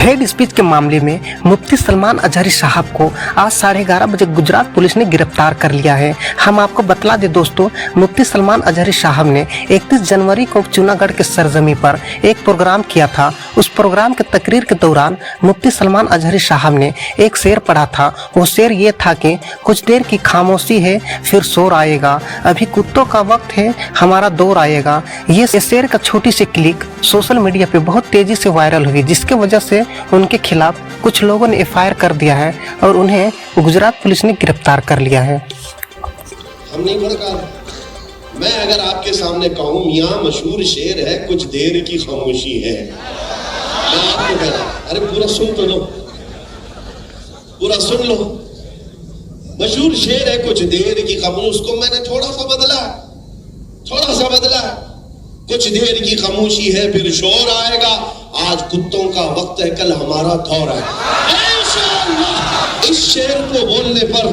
Head speech के मामले में मुफ्ती सलमान अजहरी साहब को आज 11:30 बजे गुजरात पुलिस ने गिरफ्तार कर लिया है। हम आपको बतला दें दोस्तों, मुफ्ती सलमान अजहरी साहब ने 31 जनवरी को जूनागढ़ के सरजमी पर एक प्रोग्राम किया था। उस प्रोग्राम के तकरीर के दौरान मुफ्ती सलमान अजहरी साहब ने एक शेर पढ़ा था। वो शेर ये था कि कुछ देर की खामोशी है फिर शोर आएगा, अभी कुत्तों का वक्त है हमारा दौर आएगा। ये शेर का छोटी सी क्लिक सोशल मीडिया पे बहुत तेजी से वायरल हुई, जिसके वजह से उनके खिलाफ कुछ लोगों ने एफआईआर कर दिया है और उन्हें गुजरात पुलिस ने गिरफ्तार कर लिया है। हम नहीं भड़का। मैं अगर आपके सामने कहूँ मियाँ मशहूर शेर है कुछ देर की खामोशी है, मैं आपको कह रहा अरे पूरा सुन तो लो, पूरा सुन लो। मशहूर शेर है कुछ देर की खामोशी, उसको मैंने थोड़ा सा बदला। कुछ देर की खामोशी है फिर शोर आएगा, आज कुत्तों का वक्त है कल हमारा दौर है। इस शेर को बोलने पर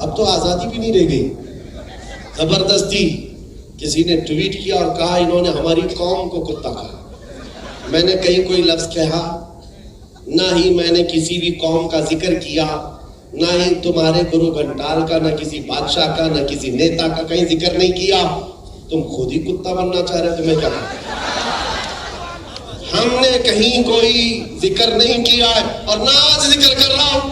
अब तो आजादी भी नहीं रह गई। जबरदस्ती किसी ने ट्वीट किया और कहा इन्होंने हमारी कौम को कुत्ता कहा। मैंने कहीं कोई लफ्ज कहा ना ही मैंने किसी भी कौम का जिक्र किया, ना ही तुम्हारे गुरु घंटाल का, ना किसी बादशाह का, ना किसी नेता का कहीं जिक्र नहीं किया। तुम खुद ही कुत्ता बनना चाह रहे, तुम्हें क्या कहा? हमने कहीं कोई जिक्र नहीं किया है और ना आज जिक्र कर रहा हूं।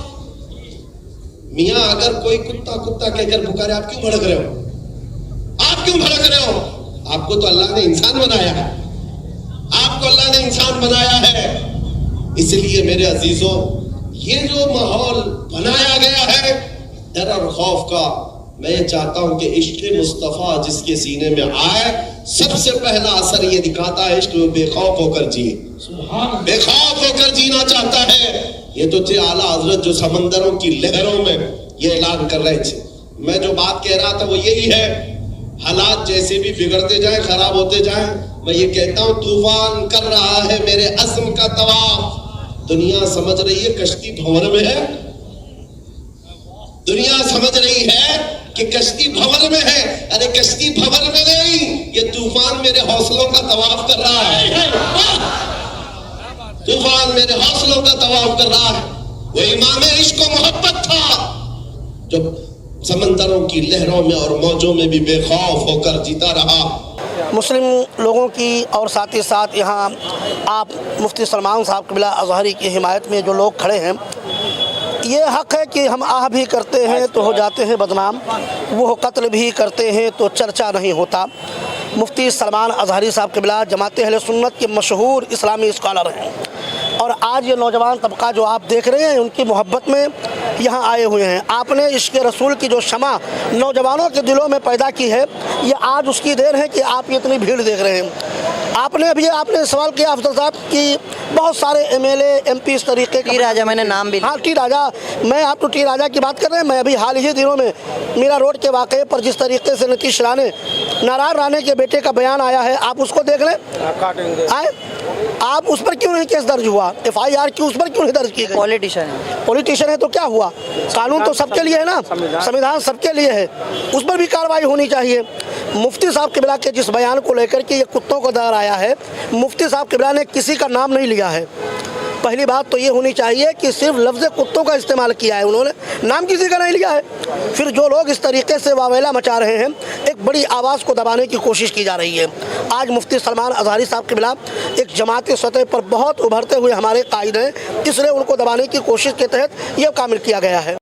मियां अगर कोई कुत्ता कुत्ता कहकर पुकारे, आप क्यों भड़क रहे हो? आप क्यों भड़क रहे हो? आपको तो अल्लाह ने इंसान बनाया है, आपको अल्लाह ने इंसान बनाया है। इसलिए मेरे अजीजों, ये जो माहौल बनाया गया है डर और खौफ का, मैं ये चाहता हूं कि इश्क मुस्तफा जिसके सीने में आए, सबसे पहला असर ये दिखाता है इश्क बेखौफ होकर जिए, बेखौफ होकर जीना चाहता है। ये तो थे आला हजरत जो समंदरों की लहरों में ये ऐलान कर रहे थे। मैं जो बात कह रहा था वो यही है, हालात जैसे भी बिगड़ते जाए, खराब होते जाए, मैं ये कहता हूं तूफान कर रहा है मेरे अज़्म का तवाफ। दुनिया समझ रही है कश्ती भंवर में है, दुनिया समझ रही है कि कश्ती भंवर में है। अरे कश्ती भंवर में नहीं, ये तूफान मेरे हौसलों का तवाफ कर रहा है। तूफान मेरे हौसलों का तवाफ कर रहा है। वो इमाम इश्क व मोहब्बत था जो समंदरों की लहरों में और मौजों में भी बेखौफ होकर जीता रहा। मुस्लिम लोगों की और साथ ही साथ यहाँ आप मुफ्ती सलमान साहब क़िबला अज़हरी की हिमायत में जो लोग खड़े हैं, ये हक़ है कि हम आह भी करते हैं तो हो जाते हैं बदनाम, वो कत्ल भी करते हैं तो चर्चा नहीं होता। मुफ्ती सलमान अज़हरी साहब क़िबला जमात अहले सुन्नत के मशहूर इस्लामी स्कॉलर हैं और आज ये नौजवान तबका जो आप देख रहे हैं उनकी मोहब्बत में यहाँ आए हुए हैं। आपने इश्क़ रसूल की जो शमा नौजवानों के दिलों में पैदा की है, ये आज उसकी देर है कि आप इतनी भीड़ देख रहे हैं। आपने सवाल किया अफजल साहब कि बहुत सारे एमएलए एमपी इस तरीके टी राजा, मैंने नाम भी, हाँ टी राजा, मैं आप तो टी राजा की बात कर रहे हैं। मैं अभी हाल ही दिनों में मीरा रोड के वाक़े पर जिस तरीके से नीतीश नारायण राणे के बेटे का बयान आया है, आप उसको देख लें। आप उस पर क्यों नहीं केस दर्ज हुआ? एफआईआर क्यों उस पर क्यों नहीं दर्ज की गई? पॉलिटिशियन है तो क्या हुआ? कानून तो सबके लिए है ना, संविधान सबके लिए है, उस पर भी कार्रवाई होनी चाहिए। मुफ्ती साहब क़िबला के जिस बयान को लेकर के ये कुत्तों को दर आया है, मुफ्ती साहब क़िबला ने किसी का नाम नहीं लिया है। पहली बात तो ये होनी चाहिए कि सिर्फ लफ्ज़ कुत्तों का इस्तेमाल किया है, उन्होंने नाम किसी का नहीं लिया है। फिर जो लोग इस तरीके से वावेला मचा रहे हैं, एक बड़ी आवाज़ को दबाने की कोशिश की जा रही है। आज मुफ्ती सलमान अज़हरी साहब क़िबला एक जमाती सतह पर बहुत उभरते हुए हमारे कायद हैं, इसलिए उनको दबाने की कोशिश के तहत यह कामिल किया गया है।